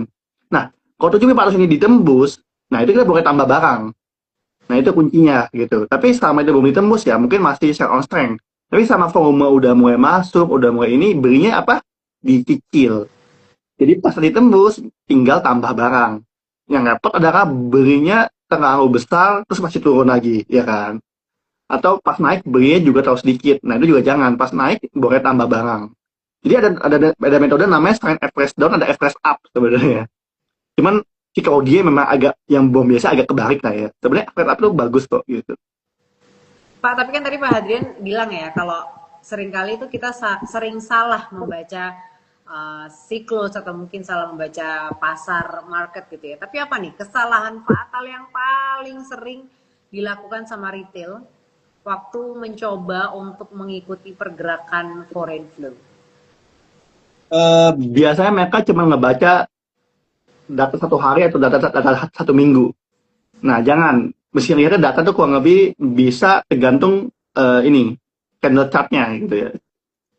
Nah, kalau 7.400 ini ditembus, nah itu kita boleh tambah barang. Nah itu kuncinya gitu. Tapi selama itu belum ditembus ya mungkin masih share on strength. Tapi sama volume udah mulai masuk, udah mulai ini belinya apa? Dicicil. Jadi pas ditembus tinggal tambah barang. Yang repot adalah belinya terlalu besar terus masih turun lagi, ya kan? Atau pas naik belinya juga terlalu sedikit. Nah itu juga jangan. Pas naik boleh tambah barang. Jadi ada metode namanya strength average down, ada average up sebenarnya. Cuman si kalau dia memang agak yang bom biasa agak kebalik lah ya. Sebenarnya average up tuh bagus kok gitu. Pak, tapi kan tadi Pak Hadrian bilang ya, kalau seringkali itu kita sering salah membaca siklus atau mungkin salah membaca pasar market gitu ya. Tapi apa nih kesalahan fatal yang paling sering dilakukan sama retail waktu mencoba untuk mengikuti pergerakan foreign flow? Biasanya mereka cuma ngebaca data satu hari atau data satu minggu. Nah, jangan. Mesti lihatnya data tuh kurang lebih bisa tergantung ini candle chartnya gitu ya.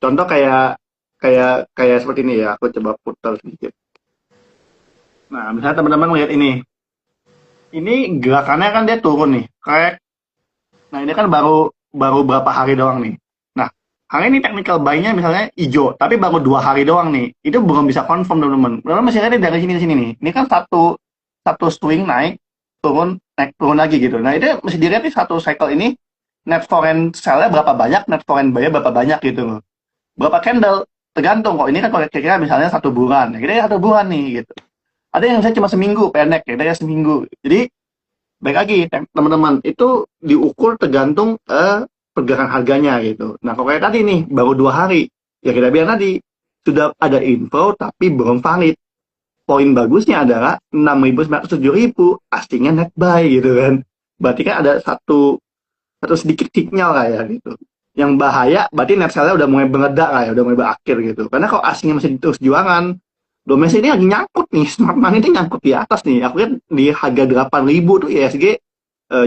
Contoh kayak kayak kayak seperti ini ya. Aku coba putar sedikit. Nah, misalnya teman-teman lihat ini. Ini gerakannya kan dia turun nih. Kayak nah ini kan baru baru berapa hari doang nih. Nah, hari ini technical buy-nya misalnya hijau, tapi baru 2 hari doang nih. Itu belum bisa confirm teman-teman. Teman-teman masih lihat dari sini ke sini nih. Ini kan satu satu swing naik turun lagi gitu. Nah itu mesti dilihat nih satu cycle ini net foreign sell-nya berapa banyak, net foreign buy-nya berapa banyak gitu loh. Berapa candle tergantung kok. Ini kan kalau kira-kira misalnya 1 bulan, ya, kita 1 bulan nih gitu. Ada yang saya cuma seminggu pendek ya, ada seminggu. Jadi baik lagi teman-teman itu diukur tergantung pergerakan harganya gitu. Nah kalau kayak tadi nih baru 2 hari, ya kita bilang tadi sudah ada info tapi belum valid. Poin bagusnya adalah 6.900 7.000 pastinya net buy gitu kan. Berarti kan ada satu satu sedikit sinyal lah ya gitu. Yang bahaya berarti net sell-nya udah mulai meledak lah ya, udah mulai berakhir gitu. Karena kalau asingnya masih terus jualan, domestik ini lagi nyangkut nih, smart money ini nyangkut di atas nih. Aku lihat di harga 8.000 tuh ISG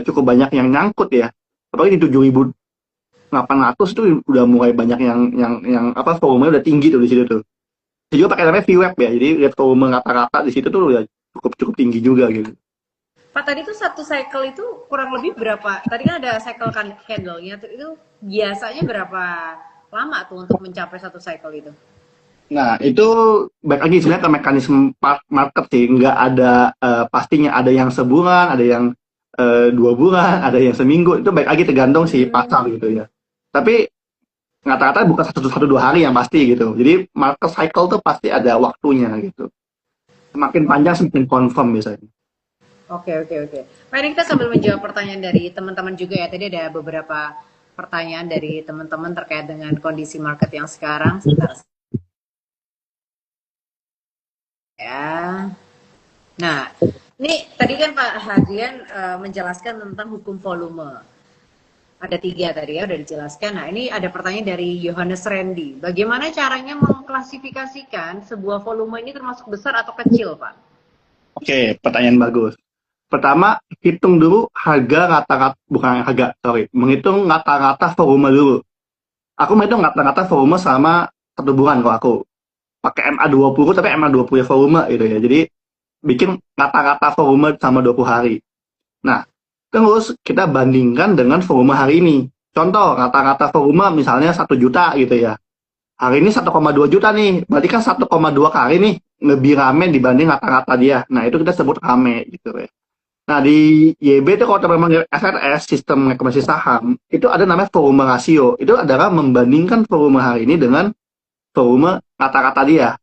cukup banyak yang nyangkut ya. Apalagi di 7.800 tuh udah mulai banyak yang apa volumenya udah tinggi tuh di situ tuh. Saya juga pakai namanya VWAP ya. Jadi lihat volume rata-rata di situ tuh udah cukup cukup tinggi juga gitu. Pak, tadi tuh satu cycle itu kurang lebih berapa? Tadi kan ada cycle candle-nya tuh, itu biasanya berapa lama tuh untuk mencapai satu cycle itu? Nah, itu baik lagi sebenarnya ke mekanisme market sih, nggak ada pastinya ada yang sebulan, ada yang 2 bulan, ada yang seminggu. Itu baik lagi tergantung si pasar Hmm, gitu ya. Tapi rata-rata bukan satu 2 hari yang pasti gitu. Jadi market cycle tuh pasti ada waktunya gitu. Semakin panjang semakin confirm biasanya. oke, oke, oke. Pak, ini kita sambil menjawab pertanyaan dari teman-teman juga ya. Tadi ada beberapa pertanyaan dari teman-teman terkait dengan kondisi market yang sekarang. Sebentar ya. Nah, ini tadi kan Pak Hadrian menjelaskan tentang hukum volume. Ada 3 tadi ya, udah dijelaskan. Nah, ini ada pertanyaan dari Yohanes Randy. Bagaimana caranya mengklasifikasikan sebuah volume ini termasuk besar atau kecil, Pak? Oke, pertanyaan bagus. Pertama, hitung dulu harga rata-rata, bukan harga, sorry, menghitung rata-rata volume dulu. Aku menghitung rata-rata volume selama 1 bulan kalau aku. Pakai MA20 tapi MA20 volume gitu ya. Jadi bikin rata-rata volume sama 20 hari. Nah, terus kita bandingkan dengan volume hari ini. Contoh, rata-rata volume misalnya 1 juta gitu ya. Hari ini 1,2 juta nih, berarti kan 1,2 kali nih lebih rame dibanding rata-rata dia. Nah, itu kita sebut rame gitu ya. Nah, di YB itu kalau teman-teman FRS, sistem rekomendasi saham, itu ada namanya volume rasio. Itu adalah membandingkan volume hari ini dengan volume rata-rata dia.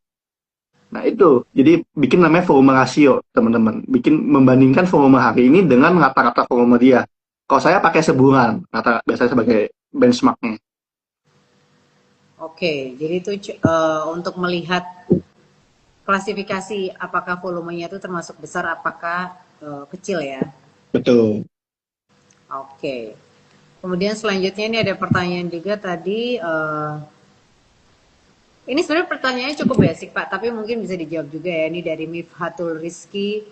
Nah, itu. Jadi bikin namanya volume rasio, teman-teman. Bikin membandingkan volume hari ini dengan rata-rata volume dia. Kalau saya pakai sebulan, biasanya sebagai benchmarknya. Oke, jadi itu untuk melihat klasifikasi apakah volumenya itu termasuk besar, apakah kecil ya. Betul. Oke. Kemudian selanjutnya ini ada pertanyaan juga tadi. Ini sebenarnya pertanyaannya cukup basic Pak, tapi mungkin bisa dijawab juga ya. Ini dari Mifhatul Rizky.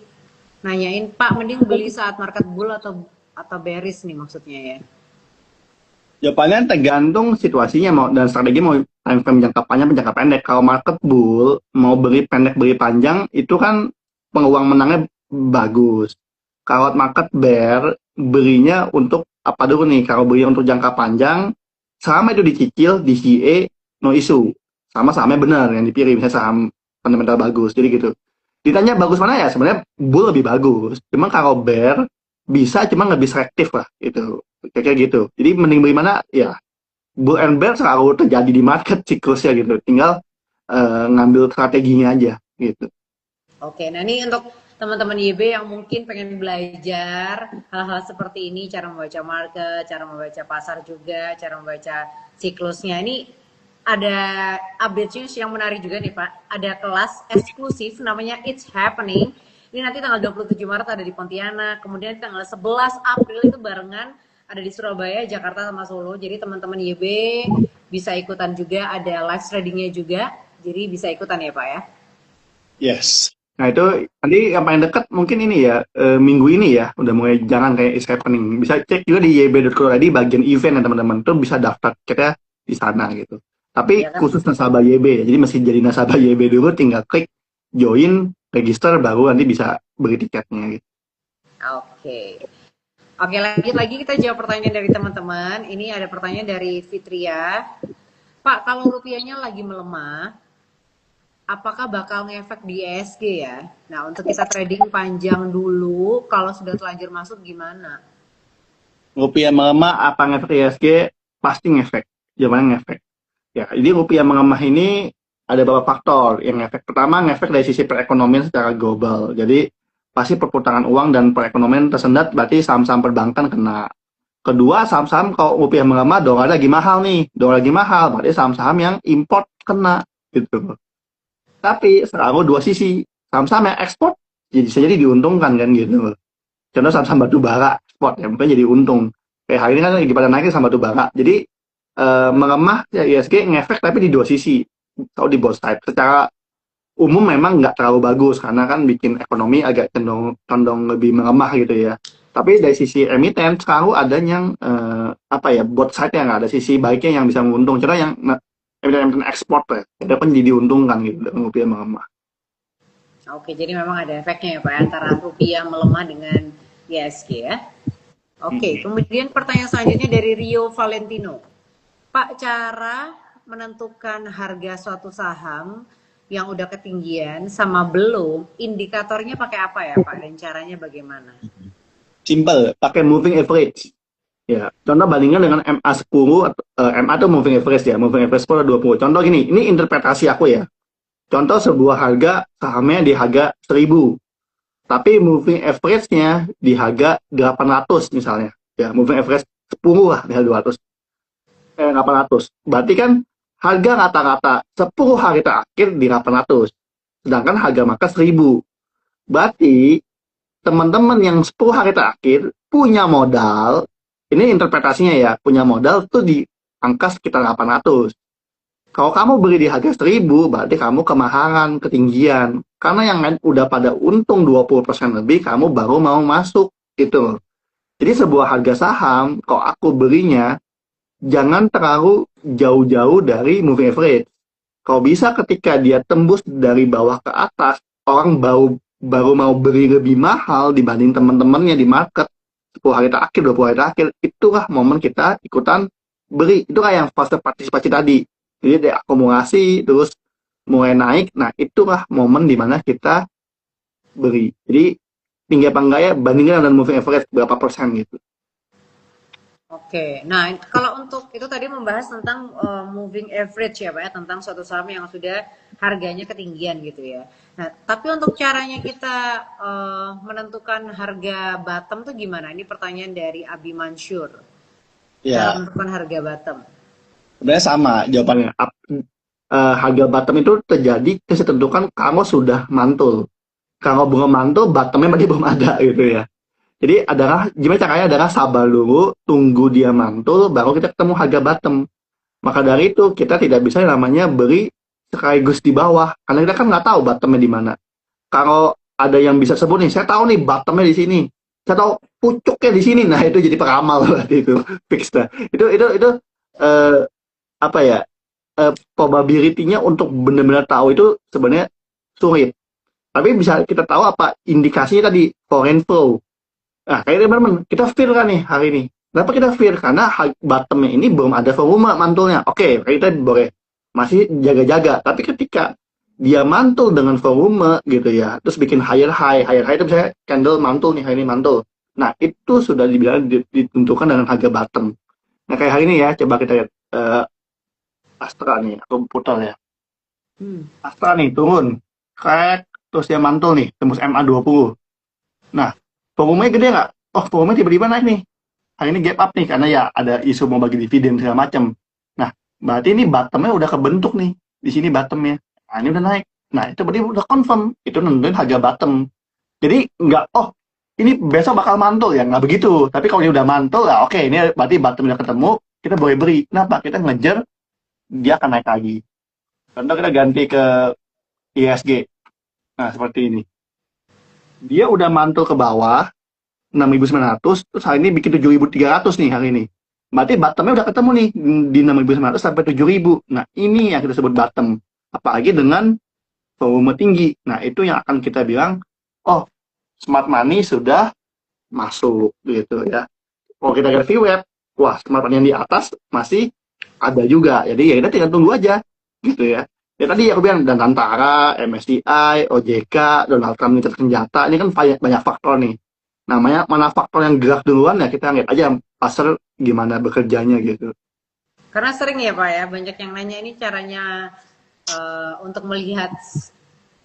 Nanyain Pak, mending beli saat market bull atau bearish nih maksudnya ya. Jawabannya tergantung situasinya mau dan strategi mau time frame jangka panjang jangka pendek. Kalau market bull mau beli pendek beli panjang itu kan peluang menangnya bagus. Kalau market bear belinya untuk apa dulu nih? Kalau beli untuk jangka panjang selama itu dicicil di CA no issue. Sama sahamnya benar yang dipilih misalnya saham fundamental bagus. Jadi gitu. Ditanya bagus mana ya? Sebenarnya bull lebih bagus. Cuma kalau bear bisa cuma lebih selektif lah gitu. Kayak gitu. Jadi mending beli mana ya bull and bear selalu terjadi di market siklusnya gitu. Tinggal ngambil strateginya aja gitu. Oke, nah ini untuk teman-teman YB yang mungkin pengen belajar hal-hal seperti ini, cara membaca market, cara membaca pasar juga, cara membaca siklusnya. Ini ada update news yang menarik juga nih Pak. Ada kelas eksklusif namanya It's Happening. Ini nanti tanggal 27 Maret ada di Pontianak, kemudian tanggal 11 April itu barengan ada di Surabaya, Jakarta sama Solo. Jadi teman-teman YB bisa ikutan juga, ada live tradingnya juga. Jadi bisa ikutan ya Pak ya. Yes. Nah itu nanti yang paling dekat mungkin ini ya minggu ini ya udah mulai jangan kayak is happening. Bisa cek juga di yb.co tadi bagian event ya teman-teman tuh bisa daftar kita di sana gitu. Tapi Ya kan? khusus nasabah YB ya. Jadi masih jadi nasabah YB dulu tinggal klik join register baru nanti bisa beli tiketnya gitu. Oke. Oke, lanjut lagi kita jawab pertanyaan dari teman-teman. Ini ada pertanyaan dari Fitria. Pak, kalau rupiahnya lagi melemah, apakah bakal ngefek di ESG ya? Nah, untuk kita trading panjang dulu, kalau sudah terlanjur masuk gimana? Rupiah melemah apa ngefek ISG? Pasti ngefek. Jawabannya ngefek. Ya, jadi rupiah melemah ini ada beberapa faktor yang ngefek. Pertama, ngefek dari sisi perekonomian secara global. Jadi, pasti perputaran uang dan perekonomian tersendat, berarti saham-saham perbankan kena. Kedua, saham-saham kalau rupiah melemah, dolar lagi mahal nih. Dolar lagi mahal, berarti saham-saham yang import kena. Gitu. Tapi, selalu dua sisi. Saham-saham yang ekspor, jadi bisa jadi diuntungkan kan gitu. Contoh saham-saham batu bara, ekspor, ya mungkin jadi untung. Kayak hari ini kan lagi pada naik sama batu bara. Jadi, melemah ya ISG ngefek tapi di dua sisi atau di both side. Secara umum memang nggak terlalu bagus karena kan bikin ekonomi agak condong lebih melemah gitu ya. Tapi dari sisi emiten selalu ada yang apa ya both side yang ada sisi baiknya yang bisa menguntung. Contoh yang emiten ekspor ya, ada pun jadi diuntungkan gitu dengan rupiah melemah. Oke, jadi memang ada efeknya ya Pak, antara rupiah melemah dengan ISG ya. Oke, kemudian pertanyaan selanjutnya dari Rio Valentino. Pak, cara menentukan harga suatu saham yang udah ketinggian sama belum, indikatornya pakai apa ya Pak, dan caranya bagaimana? Simple, pakai moving average. Ya, contoh bandingkan dengan MA10 atau MA itu moving average ya, moving average 10 20. Contoh gini, ini interpretasi aku ya. Contoh sebuah harga sahamnya di harga 1000, tapi moving average-nya di harga 800 misalnya. Ya, moving average 10 lah di harga 200. 800. Berarti kan harga rata-rata 10 hari terakhir di 800. Sedangkan harga market 1000. Berarti teman-teman yang 10 hari terakhir punya modal, ini interpretasinya ya, punya modal tuh di angka sekitar 800. Kalau kamu beli di harga 1000, berarti kamu kemahalan, ketinggian. Karena yang lain udah pada untung 20% lebih, kamu baru mau masuk gitu. Jadi sebuah harga saham, kalau aku belinya, jangan terlalu jauh-jauh dari moving average. Kalau bisa ketika dia tembus dari bawah ke atas, orang baru mau beli lebih mahal dibanding teman-temannya di market 10 hari terakhir, 20 hari terakhir, itulah momen kita ikutan beli. Itu kayak yang fase partisipasi tadi. Jadi ada akumulasi, terus mulai naik, nah itulah momen dimana kita beli. Jadi tinggi apa enggak ya, bandingkan dengan moving average berapa persen gitu. Oke, nah kalau untuk itu tadi membahas tentang moving average ya Pak ya, tentang suatu saham yang sudah harganya ketinggian gitu ya. Nah, tapi untuk caranya kita menentukan harga bottom tuh gimana? Ini pertanyaan dari Abi Mansur. Cara Ya, menentukan harga bottom. sebenarnya sama jawabannya. Harga bottom itu terjadi ketentukan kamu sudah mantul. Kalau belum mantul, bottomnya masih belum ada gitu ya. Jadi adalah gimana caranya adalah sabar dulu, tunggu dia mantul, baru kita ketemu harga bottom. Maka dari itu kita tidak bisa namanya beli sekaligus di bawah, karena kita kan nggak tahu bottomnya di mana. Kalau ada yang bisa sebut nih, saya tahu nih bottomnya di sini, saya tahu pucuknya di sini, nah itu jadi peramal berarti itu fix dah. Itu eh, apa ya? Probability-nya untuk benar-benar tahu itu sebenarnya sulit. Tapi bisa kita tahu apa indikasinya tadi foreign flow. Nah, kayak teman-teman, kita feel kan nih hari ini. Kenapa kita feel? Karena bottomnya ini belum ada volume mantulnya. Oke, kita boleh masih jaga-jaga. Tapi ketika dia mantul dengan volume gitu ya, terus bikin higher high itu misalnya candle mantul nih, hari ini mantul. Nah, itu sudah dibilang ditentukan dengan harga bottom. Nah, kayak hari ini ya, coba kita lihat Astra nih, aku putar ya. Hmm. Astra nih turun, crack, terus dia mantul nih, tembus MA20. Nah, volumenya gede nggak? Oh, volumenya tiba-tiba naik nih. Hari ini gap up nih, karena ya ada isu mau bagi dividen segala macam. Nah, berarti ini bottomnya udah kebentuk nih. Di sini bottomnya. Nah, ini udah naik. Nah, itu berarti udah confirm. Itu nentuin harga bottom. Jadi, nggak, oh, ini besok bakal mantul ya. Nggak begitu. Tapi kalau ini udah mantul, ya oke, ini berarti bottom udah ketemu. Kita boleh beri. Kenapa? Kita ngejar, dia akan naik lagi. Contoh kita ganti ke ISG. Nah, seperti ini. Dia udah mantul ke bawah, 6.900, terus hari ini bikin 7.300 nih hari ini. Berarti bottomnya udah ketemu nih di 6.900 sampai 7.000. Nah, ini yang kita sebut bottom. Apalagi dengan volume tinggi. Nah, itu yang akan kita bilang, oh, smart money sudah masuk gitu ya. Kalau kita lihat VWAP, wah, smart money yang di atas masih ada juga. Jadi ya kita tinggal tunggu aja gitu ya. Ya tadi aku bilang, dan Antara, MSCI, OJK, Donald Trump ini senjata, ini kan banyak faktor nih. Namanya mana faktor yang gerak duluan ya kita lihat aja pasar gimana bekerjanya gitu. Karena sering ya Pak ya, banyak yang nanya ini caranya untuk melihat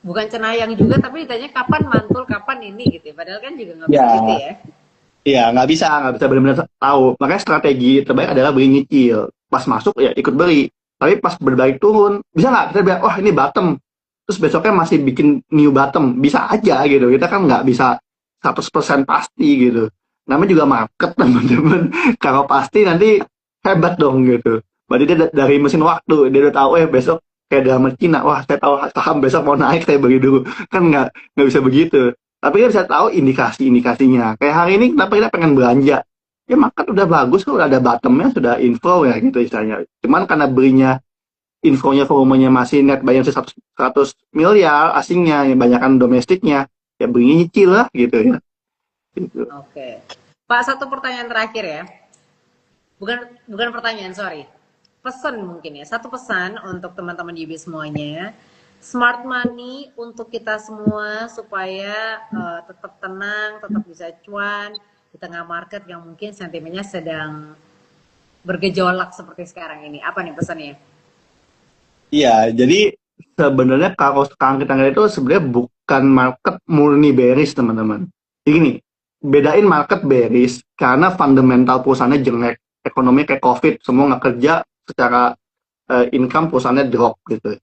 bukan cenayang juga, tapi ditanya kapan mantul, kapan ini gitu. Padahal kan juga nggak bisa gitu Ya, ya. iya nggak bisa benar-benar tahu. Makanya strategi terbaik adalah beli nyicil. Pas masuk ya ikut beli. Tapi pas berbalik turun, bisa nggak kita bilang, wah ini bottom. Terus besoknya masih bikin new bottom. Bisa aja gitu. Kita kan nggak bisa 100% pasti gitu. Namanya juga market teman-teman. Kalau pasti nanti hebat dong gitu. Berarti dia dari mesin waktu. Dia udah tahu besok kayak drama Cina. Wah saya tahu saham besok mau naik saya beli dulu. Kan nggak bisa begitu. Tapi kita bisa tahu indikasi-indikasinya. Kayak hari ini kenapa kita pengen belanja. Ya market udah bagus kok, udah ada bottomnya, sudah inflow ya gitu istilahnya. Cuman karena belinya infonya volumenya masih net bayang 100 miliar asingnya, yang banyakan domestiknya, ya belinya nyicil lah gitu ya. Gitu. Oke. Pak, satu pertanyaan terakhir ya. Bukan bukan pertanyaan, sorry. Pesan mungkin ya. Satu pesan untuk teman-teman YB semuanya. Smart money untuk kita semua supaya tetap tenang, tetap bisa cuan di tengah market yang mungkin sentimennya sedang bergejolak seperti sekarang ini. Apa nih pesannya? Iya, jadi sebenarnya kalau sekarang kita lihat itu sebenarnya bukan market murni bearish teman-teman. Jadi gini, bedain market bearish karena fundamental perusahaannya jelek, ekonomi kayak COVID, semua nggak kerja, secara income perusahaannya drop gitu.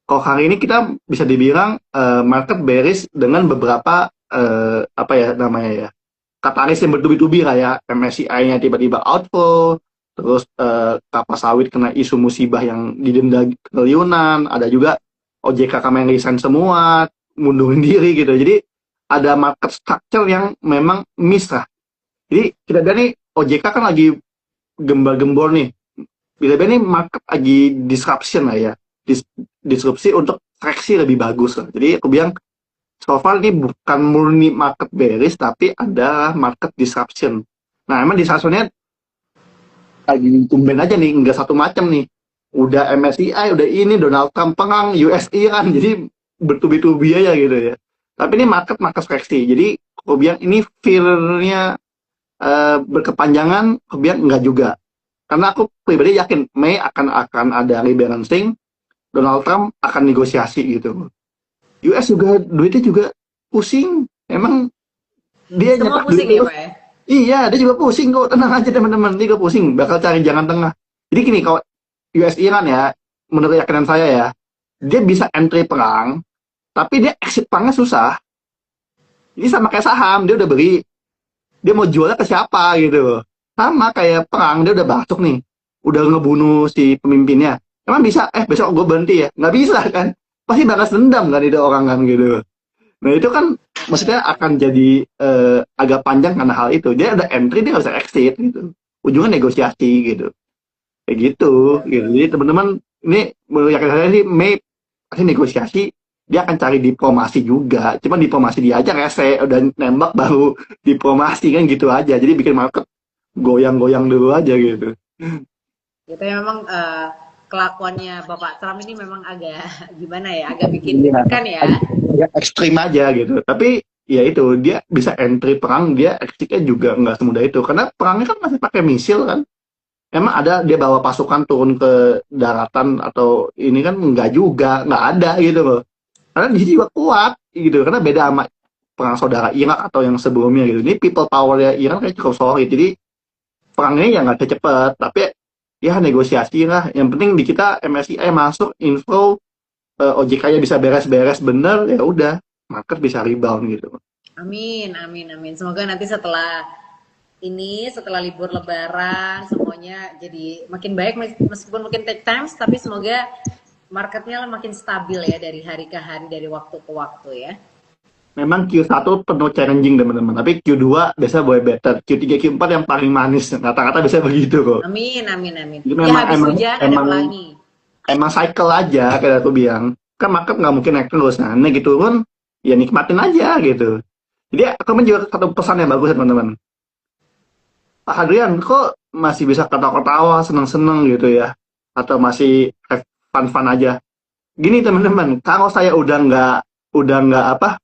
Kok hari ini kita bisa dibilang market bearish dengan beberapa apa ya namanya ya, katalis yang bertubi-tubi lah ya. MSCI-nya tiba-tiba outflow, terus kelapa sawit kena isu musibah yang didenda triliunan, ada juga OJK kami yang resign semua, mundurin diri gitu. Jadi ada market structure yang memang miss lah. Jadi kita lihat nih OJK kan lagi gembar-gembor nih. Bila ini market lagi disruption lah ya. Disrupsi untuk traksi lebih bagus lah. Jadi aku bilang so far ini bukan murni market bearish tapi ada market disruption. Nah emang disruptionnya lagi tumben aja nih, nggak satu macam nih. Udah MSCI, udah ini Donald Trump pengang, US Iran, jadi bertubi-tubi aja gitu ya. Tapi ini market koreksi. Jadi aku bilang ini fear-nya berkepanjangan, aku bilang enggak juga. Karena aku pribadi yakin Mei akan ada rebalancing, Donald Trump akan negosiasi gitu. US juga duitnya juga pusing. Emang dia Semua nyetak pusing duit ya terus. Pak ya? Iya, dia juga pusing kok. Tenang aja teman-teman, dia juga pusing. Bakal cari jalan tengah. Jadi gini, kalau US Iran ya, menurut keyakinan saya ya, dia bisa entry perang, tapi dia exit perangnya susah. Ini sama kayak saham, dia udah beli, dia mau jualnya ke siapa gitu. Sama kayak perang, dia udah masuk nih, udah ngebunuh si pemimpinnya. Emang bisa, besok gue berhenti ya? Nggak bisa kan? Pasti balas dendam kan itu orang kan gitu. Nah itu kan maksudnya akan jadi agak panjang karena hal itu. Dia ada entry, dia nggak bisa exit gitu. Ujungnya negosiasi gitu. Kayak gitu. Gitu. Jadi teman-teman, ini menurut yakin saya sih Mei pasti negosiasi, dia akan cari diplomasi juga. Cuma diplomasi dia aja rese, udah nembak baru diplomasi kan gitu aja. Jadi bikin market goyang-goyang dulu aja gitu. Itu ya memang kelakuannya Bapak Trump ini memang agak gimana ya, agak bikin Iya, deg-degan ya. agak ekstrim aja gitu. Tapi ya itu dia bisa entry perang, dia exitnya juga nggak semudah itu. Karena perangnya kan masih pakai misil kan. Emang ada dia bawa pasukan turun ke daratan atau ini kan nggak juga, nggak ada gitu loh. Karena di sini juga kuat gitu. Karena beda sama perang saudara Irak atau yang sebelumnya gitu. Ini people power ya Iran kayak cukup solid. Jadi perangnya ya nggak cepet, tapi ya negosiasi lah. Yang penting di kita MSCI masuk info, OJK-nya bisa beres-beres bener, ya udah market bisa rebound gitu. Amin, amin, amin. Semoga nanti setelah ini, setelah libur Lebaran, semuanya jadi makin baik meskipun mungkin take time, tapi semoga marketnya makin stabil ya dari hari ke hari, dari waktu ke waktu ya. Memang Q1 penuh challenging teman-teman, tapi Q2 biasa boleh better. Q3, Q4 yang paling manis, kata-kata biasa begitu kok. Amin, amin, amin. Jadi Ya habis hujan ada pelangi. emang cycle aja kayak aku bilang. Kan market nggak mungkin naik terus, nah naik gitu kan, ya nikmatin aja gitu. Jadi aku juga satu pesan yang bagus ya teman-teman. Pak Hadrian, kok masih bisa ketawa-ketawa, seneng-seneng gitu ya? Atau masih have fun-fun aja? Gini teman-teman, kalau saya udah nggak apa,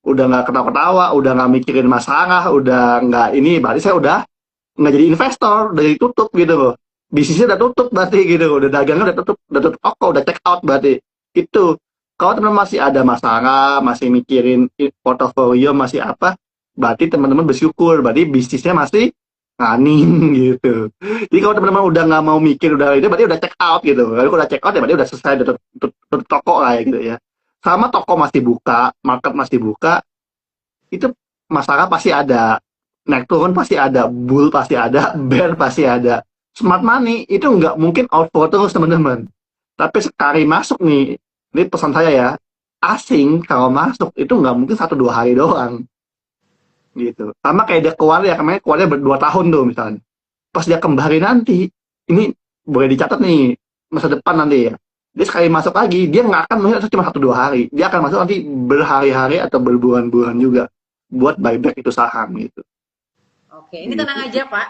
udah nggak ketawa-ketawa, udah nggak mikirin masalah, udah nggak ini, berarti saya udah nggak jadi investor, udah ditutup gitu loh. Bisnisnya udah tutup berarti gitu, udah dagangnya udah tutup toko, udah check out berarti. Itu. Kalau teman-teman masih ada masalah, masih mikirin portofolio, masih apa, berarti teman-teman bersyukur, berarti bisnisnya masih running gitu. Jadi kalau teman-teman udah nggak mau mikir, udah itu berarti udah check out gitu. Kalau udah check out ya berarti udah selesai, udah tutup toko lah ya gitu ya. Sama toko masih buka, market masih buka, itu masalah pasti ada, naik turun pasti ada, bull pasti ada, bear pasti ada. Smart money itu nggak mungkin outflow terus teman-teman. Tapi sekali masuk nih, ini pesan saya ya, asing kalau masuk itu nggak mungkin 1-2 hari doang. Gitu. Sama kayak dia keluar ya, kemarin keluarnya 2 tahun tuh misalnya. Pas dia kembali nanti, ini boleh dicatat nih, masa depan nanti ya. Dia sekali masuk lagi, dia nggak akan melihat cuma 1-2 hari. Dia akan masuk nanti berhari-hari atau berbulan-bulan juga buat buyback itu saham gitu. Oke, ini tenang aja Pak,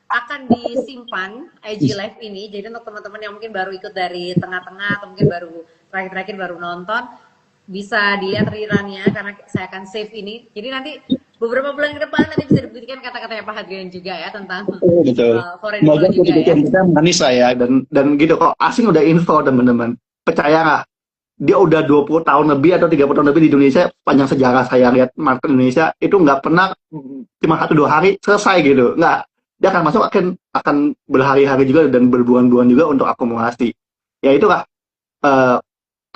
akan disimpan IG Live ini. Jadi untuk teman-teman yang mungkin baru ikut dari tengah-tengah atau mungkin baru terakhir-terakhir baru nonton, bisa dilihat rerunnya karena saya akan save ini. Jadi nanti beberapa bulan ke depan nanti bisa dibuktikan kata-katanya Pak Hadrian juga ya tentang foreign Semoga juga ya. kita manis lah ya, dan gitu kok asing udah info teman-teman. Percaya nggak? Dia udah 20 tahun lebih atau 30 tahun lebih di Indonesia, panjang sejarah saya lihat market Indonesia itu nggak pernah cuma 1-2 hari selesai gitu, nggak. Dia akan masuk akan berhari-hari juga dan berbulan-bulan juga untuk akumulasi. Ya itulah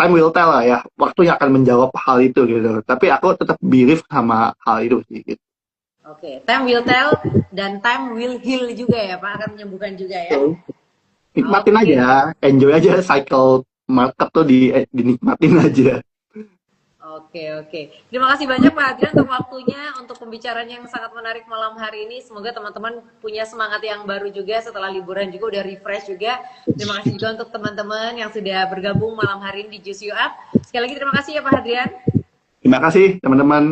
time will tell lah ya, waktu yang akan menjawab hal itu gitu. Tapi aku tetap believe sama hal itu sih gitu. Oke, time will tell dan time will heal juga ya Pak, akan menyembuhkan juga ya. So, nikmatin Oke. aja, enjoy aja cycle market tuh dinikmatin aja. Oke, oke. Terima kasih banyak Pak Adrian untuk waktunya, untuk pembicaraan yang sangat menarik malam hari ini. Semoga teman-teman punya semangat yang baru juga setelah liburan juga, udah refresh juga. Terima kasih juga untuk teman-teman yang sudah bergabung malam hari ini di Juice You Up. Sekali lagi terima kasih ya Pak Adrian. Terima kasih teman-teman.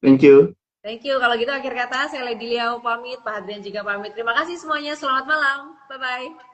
Thank you. Thank you. Kalau gitu akhir kata saya Lady Liao pamit, Pak Adrian juga pamit. Terima kasih semuanya. Selamat malam. Bye-bye.